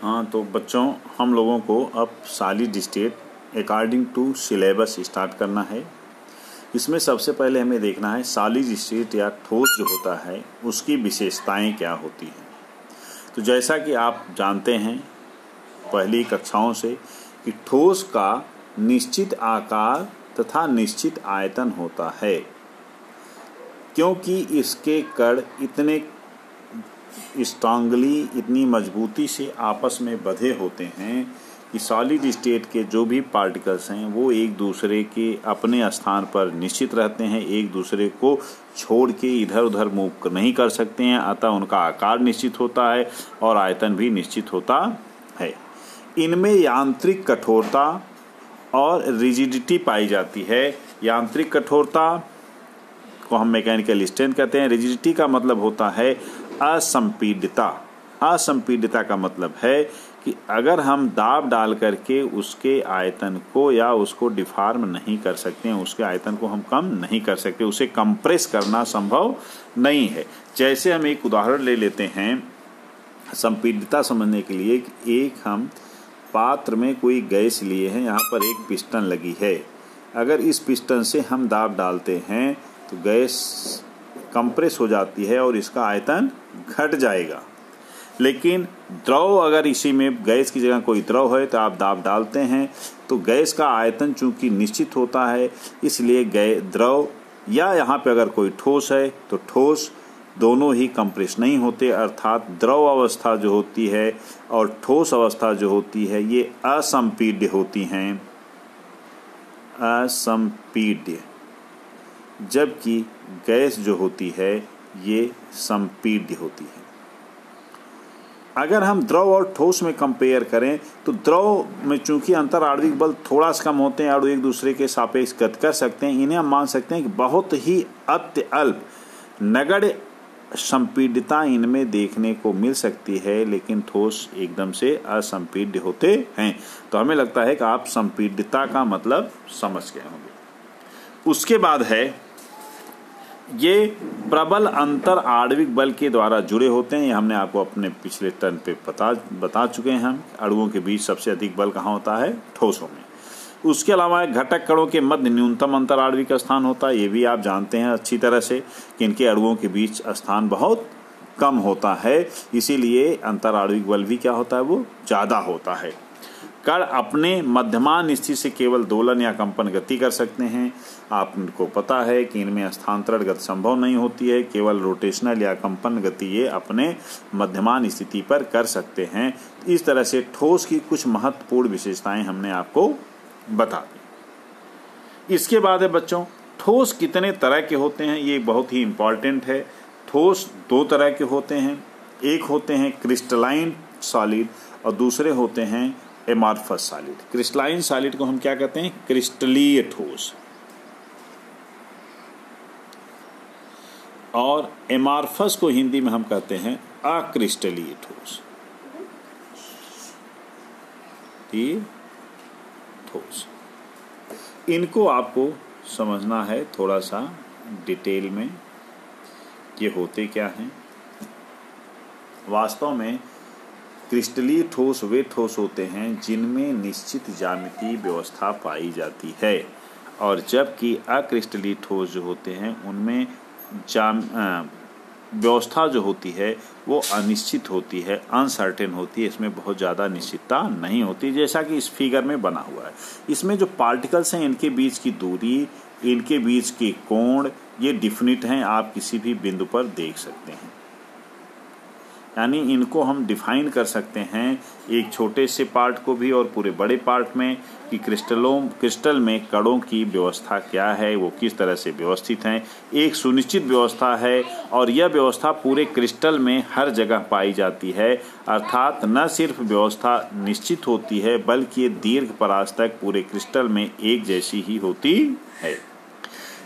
हाँ, तो बच्चों हम लोगों को अब solid state according to syllabus start करना है। इसमें सबसे पहले हमें देखना है सॉलिड स्टेट या ठोस जो होता है उसकी विशेषताएं क्या होती हैं। तो जैसा कि आप जानते हैं पहली कक्षाओं से कि ठोस का निश्चित आकार तथा निश्चित आयतन होता है, क्योंकि इसके कण इतने स्ट्रांगली, इतनी मजबूती से आपस में बंधे होते हैं कि सॉलिड स्टेट के जो भी पार्टिकल्स हैं वो एक दूसरे के अपने स्थान पर निश्चित रहते हैं, एक दूसरे को छोड़ के इधर उधर मूव नहीं कर सकते हैं। अतः उनका आकार निश्चित होता है और आयतन भी निश्चित होता है। इनमें यांत्रिक कठोरता और रिजिडिटी पाई जाती है। यांत्रिक कठोरता को हम मैकेनिकल स्ट्रेंथ कहते हैं। रिजिडिटी का मतलब होता है असंपीड्यता। असंपीड्यता का मतलब है कि अगर हम दाब डाल करके उसके आयतन को या उसको डिफॉर्म नहीं कर सकते हैं, उसके आयतन को हम कम नहीं कर सकते, उसे कंप्रेस करना संभव नहीं है। जैसे हम एक उदाहरण ले लेते हैं संपीड्यता समझने के लिए। एक हम पात्र में कोई गैस लिए हैं, यहाँ पर एक पिस्टन लगी है। अगर इस पिस्टन से हम दाब डालते हैं तो गैस कंप्रेस हो जाती है और इसका आयतन घट जाएगा। लेकिन द्रव, अगर इसी में गैस की जगह कोई द्रव है तो आप दाब डालते हैं तो गैस का आयतन चूंकि निश्चित होता है, इसलिए द्रव या यहाँ पे अगर कोई ठोस है तो ठोस दोनों ही कंप्रेस नहीं होते। अर्थात द्रव अवस्था जो होती है और ठोस अवस्था जो होती है ये असंपीड्य होती हैं, असंपीड्य, जबकि गैस जो होती है ये संपीड्य होती है। अगर हम द्रव और ठोस में कंपेयर करें तो द्रव में चूंकि अंतर आणविक बल थोड़ा सा कम होते हैं और एक दूसरे के सापेक्ष गति कर सकते हैं, इन्हें हम मान सकते हैं कि बहुत ही अत्यल्प नगण्य संपीड्यता इनमें देखने को मिल सकती है, लेकिन ठोस एकदम से असंपीड्य होते हैं। तो हमें लगता है कि आप संपीड्यता का मतलब समझ गए होंगे। उसके बाद है ये प्रबल अंतर आणविक बल के द्वारा जुड़े होते हैं। ये हमने आपको अपने पिछले टर्न पे बता चुके हैं। हम अणुओं के बीच सबसे अधिक बल कहाँ होता है? ठोसों में। उसके अलावा घटक कणों के मध्य न्यूनतम अंतर आणविक स्थान होता है। ये भी आप जानते हैं अच्छी तरह से कि इनके अणुओं के बीच स्थान बहुत कम होता है, इसीलिए अंतर आणविक बल भी क्या होता है? वो ज़्यादा होता है। कण अपने मध्यमान स्थिति से केवल दोलन या कंपन गति कर सकते हैं। आपको पता है कि इनमें स्थानांतरण गति संभव नहीं होती है, केवल रोटेशनल या कंपन गति ये अपने मध्यमान स्थिति पर कर सकते हैं। इस तरह से ठोस की कुछ महत्वपूर्ण विशेषताएं हमने आपको बता दी। इसके बाद है बच्चों ठोस कितने तरह के होते हैं, ये बहुत ही इंपॉर्टेंट है। ठोस दो तरह के होते हैं, एक होते हैं क्रिस्टलाइन सॉलिड और दूसरे होते हैं एमॉर्फस सॉलिड। क्रिस्टलाइन सॉलिड को हम क्या कहते हैं? क्रिस्टलीय ठोस। और एमॉर्फस को हिंदी में हम कहते हैं अक्रिस्टलीय ठोस। ठोस इनको आपको समझना है थोड़ा सा डिटेल में, ये होते क्या हैं। वास्तव में क्रिस्टलीय ठोस वे ठोस होते हैं जिनमें निश्चित ज्यामितीय व्यवस्था पाई जाती है, और जबकि अक्रिस्टलीय ठोस जो होते हैं उनमें व्यवस्था जो होती है वो अनिश्चित होती है, अनसर्टेन होती है। इसमें बहुत ज़्यादा निश्चितता नहीं होती, जैसा कि इस फिगर में बना हुआ है। इसमें जो पार्टिकल्स हैं इनके बीच की दूरी, इनके बीच के कोण ये डिफिनिट हैं, आप किसी भी बिंदु पर देख सकते हैं। यानी इनको हम डिफाइन कर सकते हैं एक छोटे से पार्ट को भी और पूरे बड़े पार्ट में कि क्रिस्टल में कणों की व्यवस्था क्या है, वो किस तरह से व्यवस्थित हैं। एक सुनिश्चित व्यवस्था है और यह व्यवस्था पूरे क्रिस्टल में हर जगह पाई जाती है। अर्थात न सिर्फ व्यवस्था निश्चित होती है बल्कि ये दीर्घ परास तक पूरे क्रिस्टल में एक जैसी ही होती है।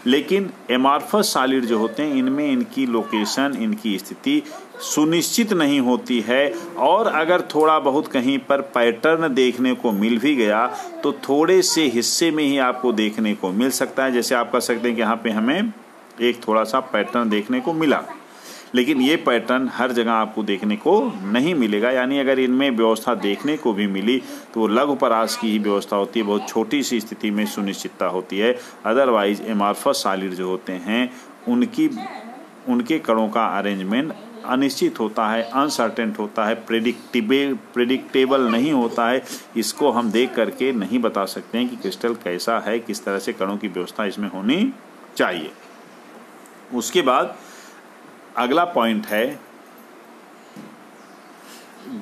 लेकिन एमॉर्फस सॉलिड जो होते हैं इनमें इनकी लोकेशन, इनकी स्थिति सुनिश्चित नहीं होती है, और अगर थोड़ा बहुत कहीं पर पैटर्न देखने को मिल भी गया तो थोड़े से हिस्से में ही आपको देखने को मिल सकता है। जैसे आप कह सकते हैं कि यहाँ पे हमें एक थोड़ा सा पैटर्न देखने को मिला, लेकिन ये पैटर्न हर जगह आपको देखने को नहीं मिलेगा। यानी अगर इनमें व्यवस्था देखने को भी मिली तो वो लघु परास की ही व्यवस्था होती है, बहुत छोटी सी स्थिति में सुनिश्चितता होती है। अदरवाइज एमार्फस सॉलिड जो होते हैं उनके कणों का अरेंजमेंट अनिश्चित होता है, अनसर्टेन होता है, प्रेडिक्टेबल नहीं होता है। इसको हम देख करके नहीं बता सकते हैं कि क्रिस्टल कैसा है, किस तरह से कणों की व्यवस्था इसमें होनी चाहिए। उसके बाद अगला पॉइंट है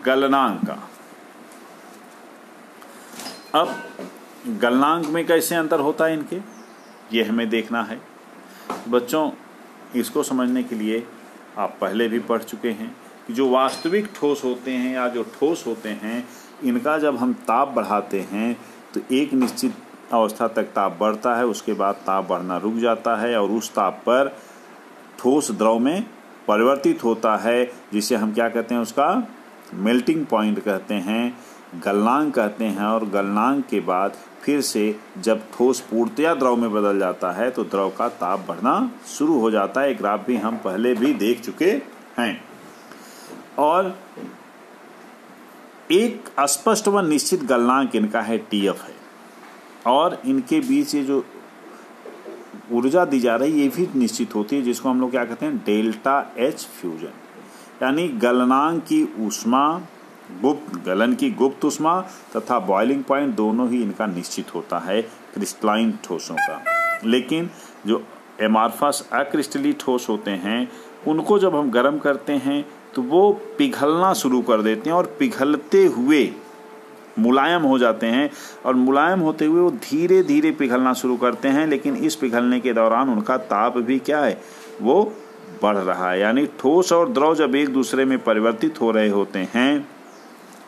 गलनांक का। अब गलनांक में कैसे अंतर होता है इनके, ये हमें देखना है। बच्चों, इसको समझने के लिए आप पहले भी पढ़ चुके हैं कि जो वास्तविक ठोस होते हैं या जो ठोस होते हैं, इनका जब हम ताप बढ़ाते हैं तो एक निश्चित अवस्था तक ताप बढ़ता है, उसके बाद ताप बढ़ना रुक जाता है और उस ताप पर ठोस द्रव में परिवर्तित होता है, जिसे हम क्या कहते हैं, उसका मेल्टिंग पॉइंट कहते हैं, गलनांक कहते हैं। और गलनांक के बाद फिर से जब ठोस पूर्णतया द्रव में बदल जाता है तो द्रव का ताप बढ़ना शुरू हो जाता है। एक ग्राफ भी हम पहले भी देख चुके हैं। और एक स्पष्ट व निश्चित गलनांक इनका है TF है, और इनके बीच ये जो ऊर्जा दी जा रही है ये भी निश्चित होती है, जिसको हम लोग क्या कहते हैं, डेल्टा H फ्यूजन। यानी गलनांक की ऊष्मा, गलन की गुप्त ऊष्मा तथा बॉइलिंग पॉइंट दोनों ही इनका निश्चित होता है क्रिस्टलाइन ठोसों का। लेकिन जो एमार्फस अक्रिस्टलीय ठोस होते हैं उनको जब हम गर्म करते हैं तो वो पिघलना शुरू कर देते हैं, और पिघलते हुए मुलायम हो जाते हैं, और मुलायम होते हुए वो धीरे धीरे पिघलना शुरू करते हैं। लेकिन इस पिघलने के दौरान उनका ताप भी क्या है, वो बढ़ रहा है। यानी ठोस और द्रव जब एक दूसरे में परिवर्तित हो रहे होते हैं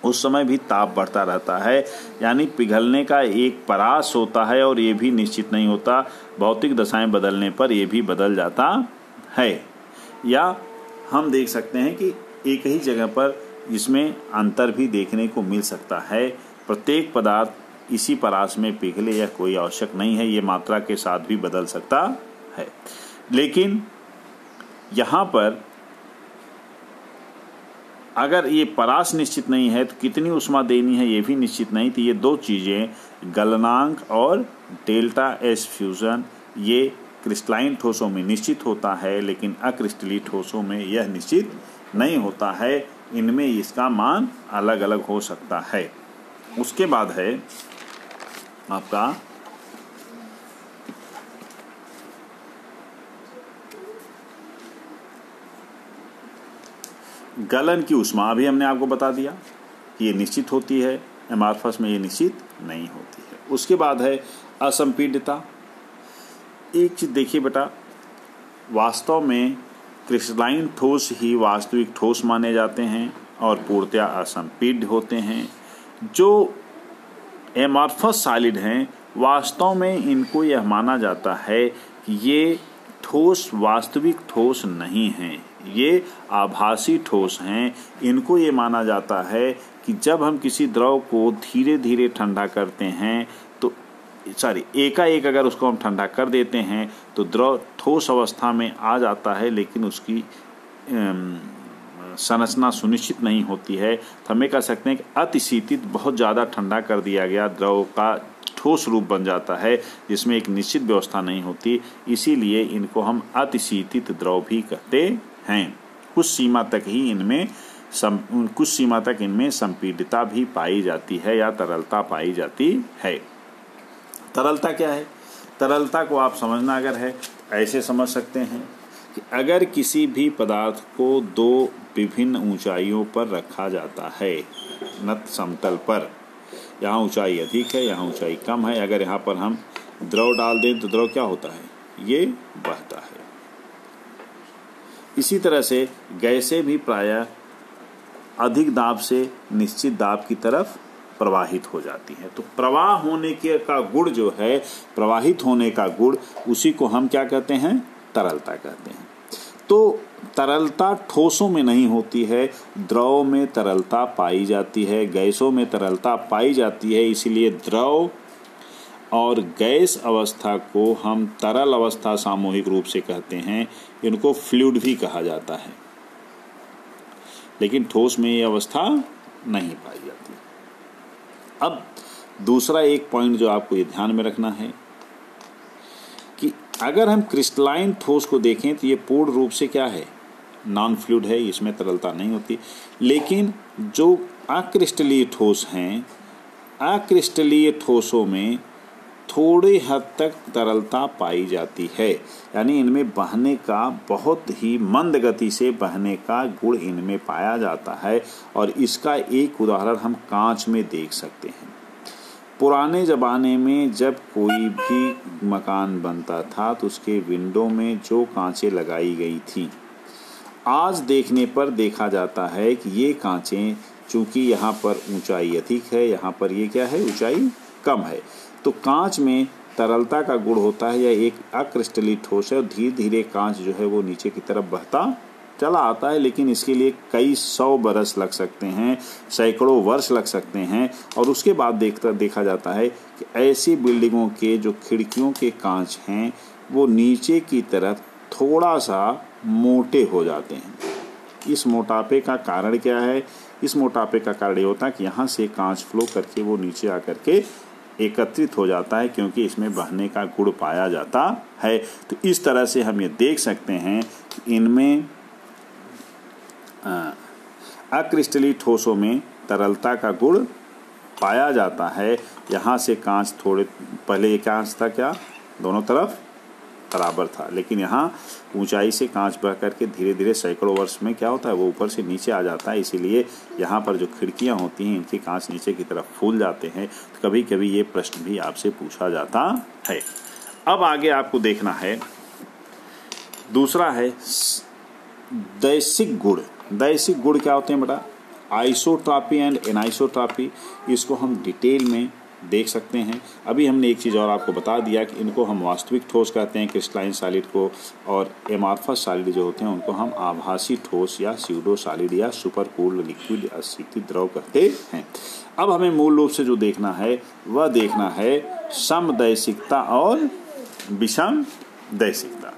उस समय भी ताप बढ़ता रहता है। यानी पिघलने का एक परास होता है और ये भी निश्चित नहीं होता, भौतिक दशाएं बदलने पर ये भी बदल जाता है। या हम देख सकते हैं कि एक ही जगह पर इसमें अंतर भी देखने को मिल सकता है। प्रत्येक पदार्थ इसी परास में पिघले यह कोई आवश्यक नहीं है, ये मात्रा के साथ भी बदल सकता है। लेकिन यहाँ पर अगर ये परास निश्चित नहीं है तो कितनी ऊष्मा देनी है ये भी निश्चित नहीं थी। ये दो चीज़ें, गलनांक और डेल्टा H फ्यूजन, ये क्रिस्टलाइन ठोसों में निश्चित होता है, लेकिन अक्रिस्टलीय ठोसों में यह निश्चित नहीं होता है। इनमें इसका मान अलग अलग हो सकता है। उसके बाद है आपका गलन की ऊष्मा। अभी हमने आपको बता दिया कि ये निश्चित होती है, एमार्फस में ये निश्चित नहीं होती है। उसके बाद है असंपीड्यता। एक चीज देखिए बेटा, वास्तव में क्रिस्टलाइन ठोस ही वास्तविक ठोस माने जाते हैं और पूर्णतया असंपीड्य होते हैं। जो एमार्फस सॉलिड हैं वास्तव में इनको यह माना जाता है कि ये ठोस वास्तविक ठोस नहीं हैं, ये आभासी ठोस हैं। इनको ये माना जाता है कि जब हम किसी द्रव को धीरे धीरे ठंडा करते हैं तो एकाएक अगर उसको हम ठंडा कर देते हैं तो द्रव ठोस अवस्था में आ जाता है, लेकिन उसकी संरचना सुनिश्चित नहीं होती है। तो हमें कह सकते हैं कि अतिशीतित, बहुत ज़्यादा ठंडा कर दिया गया द्रव का ठोस रूप बन जाता है जिसमें एक निश्चित व्यवस्था नहीं होती। इसीलिए इनको हम अतिशीतित द्रव भी कहते हैं। कुछ सीमा तक इनमें संपीडितता भी पाई जाती है या तरलता पाई जाती है। तरलता क्या है? तरलता को आप समझना अगर है ऐसे समझ सकते हैं कि अगर किसी भी पदार्थ को दो विभिन्न ऊंचाइयों पर रखा जाता है, नत समतल पर, यहाँ ऊंचाई अधिक है, यहाँ ऊंचाई कम है, अगर यहाँ पर हम द्रव डाल दें तो द्रव क्या होता है, ये बहता है। इसी तरह से गैसें भी प्रायः अधिक दाब से निश्चित दाब की तरफ प्रवाहित हो जाती है। तो प्रवाह होने के का गुण जो है, प्रवाहित होने का गुण, उसी को हम क्या कहते हैं, तरलता कहते हैं। तो तरलता ठोसों में नहीं होती है, द्रव में तरलता पाई जाती है, गैसों में तरलता पाई जाती है। इसीलिए द्रव और गैस अवस्था को हम तरल अवस्था सामूहिक रूप से कहते हैं। इनको फ्लूइड भी कहा जाता है। लेकिन ठोस में ये अवस्था नहीं पाई जाती। अब दूसरा एक पॉइंट जो आपको ये ध्यान में रखना है कि अगर हम क्रिस्टलाइन ठोस को देखें तो ये पूर्ण रूप से क्या है, नॉन फ्लूइड है, इसमें तरलता नहीं होती। लेकिन जो अक्रिस्टलीय ठोस हैं, अक्रिस्टलीय ठोसों में थोड़ी हद तक तरलता पाई जाती है, यानी इनमें बहने का, बहुत ही मंद गति से बहने का गुण इनमें पाया जाता है। और इसका एक उदाहरण हम कांच में देख सकते हैं। पुराने ज़माने में जब कोई भी मकान बनता था तो उसके विंडो में जो कांचें लगाई गई थी, आज देखने पर देखा जाता है कि ये कांचें, चूँकि यहाँ पर ऊंचाई अधिक है, यहाँ पर ये क्या है, ऊंचाई कम है, तो कांच में तरलता का गुण होता है, यह एक अक्रिस्टलीय ठोस है और धीरे धीरे कांच जो है वो नीचे की तरफ बहता चला आता है। लेकिन इसके लिए कई 100 बरस लग सकते हैं, सैकड़ों वर्ष लग सकते हैं। और उसके बाद देखा जाता है कि ऐसी बिल्डिंगों के जो खिड़कियों के कांच हैं वो नीचे की तरफ थोड़ा सा मोटे हो जाते हैं। इस मोटापे का कारण क्या है? इस मोटापे का कारण ये होता है कि यहाँ से कांच फ्लो करके वो नीचे आकर के एकत्रित हो जाता है, क्योंकि इसमें बहने का गुण पाया जाता है। तो इस तरह से हम ये देख सकते हैं कि इनमें अक्रिस्टलीय ठोसों में तरलता का गुण पाया जाता है। यहाँ से कांच थोड़े पहले ये कांच था क्या, दोनों तरफ बराबर था, लेकिन यहाँ ऊंचाई से कांच बह करके धीरे धीरे सैकड़ों वर्ष में क्या होता है, वो ऊपर से नीचे आ जाता है। इसीलिए यहाँ पर जो खिड़कियाँ होती हैं इनके कांच नीचे की तरफ फूल जाते हैं। तो कभी कभी ये प्रश्न भी आपसे पूछा जाता है। अब आगे आपको देखना है, दूसरा है दैशिक गुण। दैशिक गुण क्या होते हैं बेटा? Isotropy and anisotropy. इसको हम डिटेल में देख सकते हैं। अभी हमने एक चीज़ और आपको बता दिया कि इनको हम वास्तविक ठोस कहते हैं, क्रिस्टलाइन सॉलिड को, और एमार्फस सॉलिड जो होते हैं उनको हम आभासी ठोस या स्यूडो सॉलिड या सुपर कूल्ड लिक्विड या शीतल द्रव कहते हैं। अब हमें मूल रूप से जो देखना है वह देखना है समदैशिकता और विषम दैशिकता।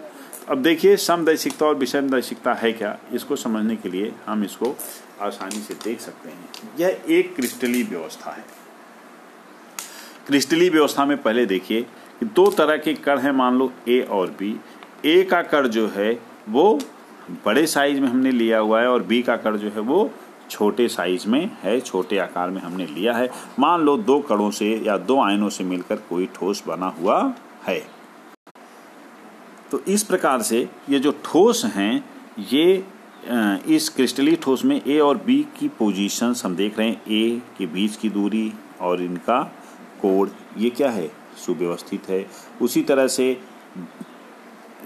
अब देखिए, समदैशिकता और विषम दैशिकता है क्या, इसको समझने के लिए हम इसको आसानी से देख सकते हैं। यह एक क्रिस्टलीय व्यवस्था है। क्रिस्टलीय व्यवस्था में पहले देखिए कि दो तरह के कण हैं, मान लो ए और बी। ए का कण जो है वो बड़े साइज में हमने लिया हुआ है और बी का कण जो है वो छोटे साइज में है, छोटे आकार में हमने लिया है। मान लो दो कणों से या दो आयनों से मिलकर कोई ठोस बना हुआ है। तो इस प्रकार से ये जो ठोस हैं, ये इस क्रिस्टलीय ठोस में ए और बी की पोजीशंस हम देख रहे हैं। ए के बीच की दूरी और इनका कोण, ये क्या है, सुव्यवस्थित है। उसी तरह से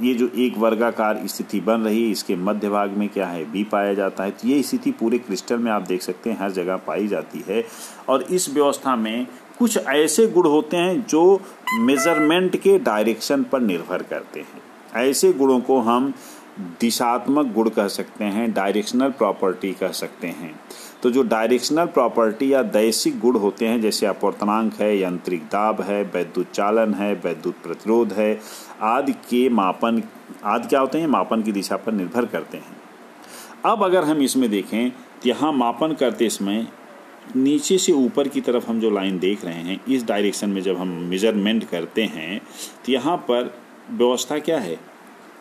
ये जो एक वर्गाकार स्थिति बन रही है, इसके मध्य भाग में क्या है, बी पाया जाता है। तो ये स्थिति पूरे क्रिस्टल में आप देख सकते हैं हर जगह पाई जाती है। और इस व्यवस्था में कुछ ऐसे गुण होते हैं जो मेजरमेंट के डायरेक्शन पर निर्भर करते हैं। ऐसे गुणों को हम दिशात्मक गुण कह सकते हैं, डायरेक्शनल प्रॉपर्टी कह सकते हैं। तो जो डायरेक्शनल प्रॉपर्टी या दैशिक गुण होते हैं, जैसे अपवर्तनांक है, यांत्रिक दाब है, वैद्युत चालन है, वैद्युत प्रतिरोध है, आदि के मापन, आदि क्या होते हैं, मापन की दिशा पर निर्भर करते हैं। अब अगर हम इसमें देखें तो यहाँ मापन करते समय नीचे से ऊपर की तरफ हम जो लाइन देख रहे हैं, इस डायरेक्शन में जब हम मेजरमेंट करते हैं तो यहाँ पर व्यवस्था क्या है,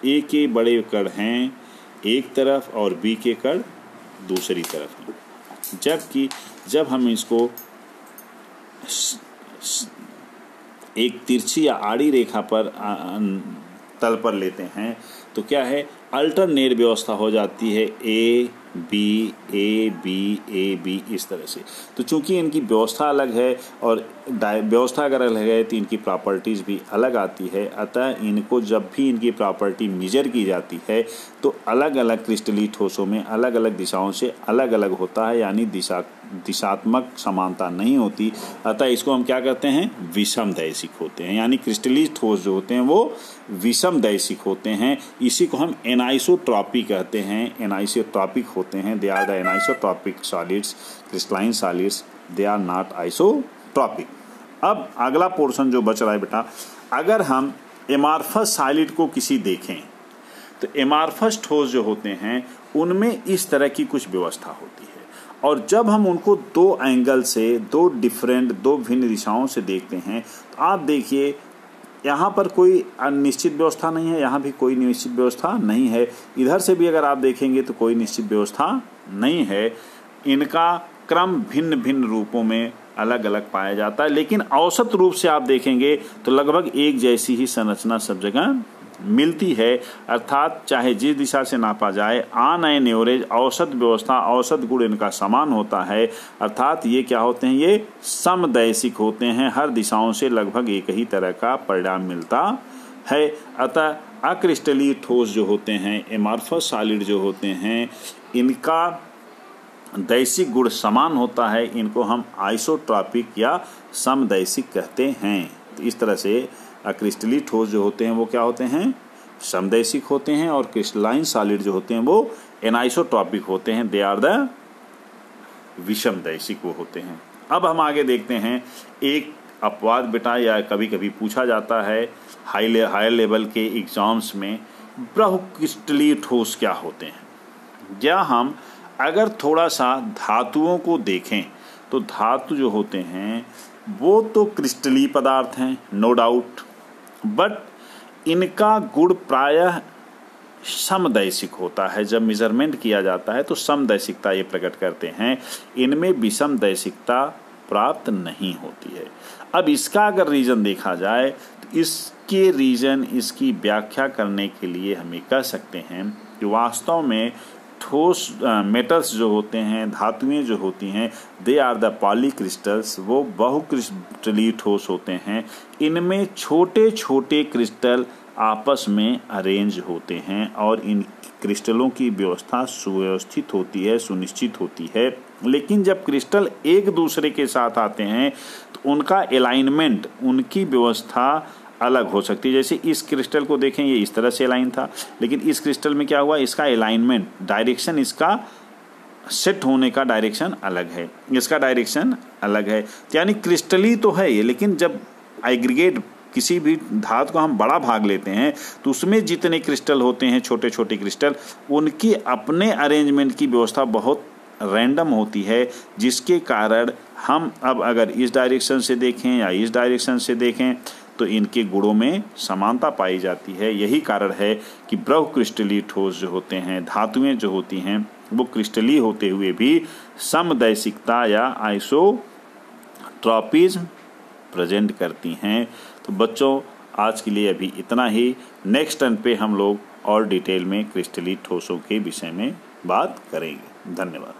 ए के बड़े कण हैं एक तरफ और बी के कण दूसरी तरफ हैं। जबकि जब हम इसको एक तिरछी या आड़ी रेखा पर तल पर लेते हैं तो क्या है, अल्टरनेट व्यवस्था हो जाती है, A B A B A B, इस तरह से। तो चूंकि इनकी व्यवस्था अलग है और व्यवस्था अगर अलग है तो इनकी प्रॉपर्टीज़ भी अलग आती है। अतः इनको जब भी इनकी प्रॉपर्टी मेजर की जाती है तो अलग अलग क्रिस्टलीय ठोसों में अलग अलग दिशाओं से अलग अलग होता है, यानी दिशात्मक समानता नहीं होती। अतः इसको हम क्या कहते हैं, विषम दैशिक होते हैं। यानी क्रिस्टलीय ठोस जो होते हैं वो विषम दैशिक होते हैं। इसी को हम एनाइसोट्रॉपी कहते हैं, एनाइसोट्रॉपिक होते हैं। They are the anisotropic solids, crystalline solids, they are not isotropic. अब अगला पोर्शन जो बच रहा है बेटा, अगर हम एमार्फस सॉलिड को किसी देखें तो एमार्फस ठोस जो होते हैं उनमें इस तरह की कुछ व्यवस्था होती है। और जब हम उनको दो एंगल से, दो भिन्न दिशाओं से देखते हैं, तो आप देखिए यहाँ पर कोई अनिश्चित व्यवस्था नहीं है, यहाँ भी कोई निश्चित व्यवस्था नहीं है, इधर से भी अगर आप देखेंगे तो कोई निश्चित व्यवस्था नहीं है। इनका क्रम भिन्न भिन्न रूपों में अलग अलग पाया जाता है, लेकिन औसत रूप से आप देखेंगे तो लगभग एक जैसी ही संरचना सब जगह मिलती है। अर्थात चाहे जिस दिशा से नापा जाए, ऑन एन एवरेज औसत व्यवस्था, औसत गुण इनका समान होता है। अर्थात ये क्या होते हैं, ये समदैशिक होते हैं, हर दिशाओं से लगभग एक ही तरह का परिणाम मिलता है। अतः अक्रिस्टलीय ठोस जो होते हैं, एमॉर्फस सॉलिड जो होते हैं, इनका दैशिक गुण समान होता है। इनको हम आइसोट्रॉपिक या समदैशिक कहते हैं। तो इस तरह से अक्रिस्टलीय ठोस जो होते हैं वो क्या होते हैं, समदैशिक होते हैं, और क्रिस्टलाइन सॉलिड जो होते हैं वो एनाइसोट्रॉपिक होते हैं, दे आर द विषमदैशिक वो होते हैं। अब हम आगे देखते हैं, एक अपवाद बेटा या कभी कभी पूछा जाता है हायर लेवल के एग्जाम्स में, बहुक्रिस्टलीय ठोस क्या होते हैं। या हम अगर थोड़ा सा धातुओं को देखें तो धातु जो होते हैं वो तो क्रिस्टलीय पदार्थ हैं, नो डाउट, बट इनका गुण प्रायः समदैशिक होता है। जब मेजरमेंट किया जाता है तो समदैशिकता ये प्रकट करते हैं, इनमें विषमदैशिकता प्राप्त नहीं होती है। अब इसका अगर रीजन देखा जाए तो इसके रीजन, इसकी व्याख्या करने के लिए हम ये कह सकते हैं कि वास्तव में ठोस मेटल्स जो होते हैं, धातुएं जो होती हैं, दे आर द पॉलीक्रिस्टल्स, वो बहुक्रिस्टलीय ठोस होते हैं। इनमें छोटे छोटे क्रिस्टल आपस में अरेंज होते हैं और इन क्रिस्टलों की व्यवस्था सुव्यवस्थित होती है, सुनिश्चित होती है। लेकिन जब क्रिस्टल एक दूसरे के साथ आते हैं तो उनका अलाइनमेंट, उनकी व्यवस्था अलग हो सकती है। जैसे इस क्रिस्टल को देखें, ये इस तरह से अलाइन था, लेकिन इस क्रिस्टल में क्या हुआ, इसका अलाइनमेंट, डायरेक्शन, इसका सेट होने का डायरेक्शन अलग है, इसका डायरेक्शन अलग है। यानी क्रिस्टली तो है ये, लेकिन जब एग्रीगेट किसी भी धातु को हम बड़ा भाग लेते हैं तो उसमें जितने क्रिस्टल होते हैं, छोटे छोटे क्रिस्टल, उनकी अपने अरेंजमेंट की व्यवस्था बहुत रैंडम होती है, जिसके कारण हम अब अगर इस डायरेक्शन से देखें या इस डायरेक्शन से देखें तो इनके गुणों में समानता पाई जाती है। यही कारण है कि बहुक्रिस्टलीय ठोस जो होते हैं, धातुएं जो होती हैं, वो क्रिस्टलीय होते हुए भी समदैशिकता या आइसोट्रॉपिज्म प्रेजेंट करती हैं। तो बच्चों, आज के लिए अभी इतना ही। नेक्स्ट टर्न पे हम लोग और डिटेल में क्रिस्टलीय ठोसों के विषय में बात करेंगे। धन्यवाद।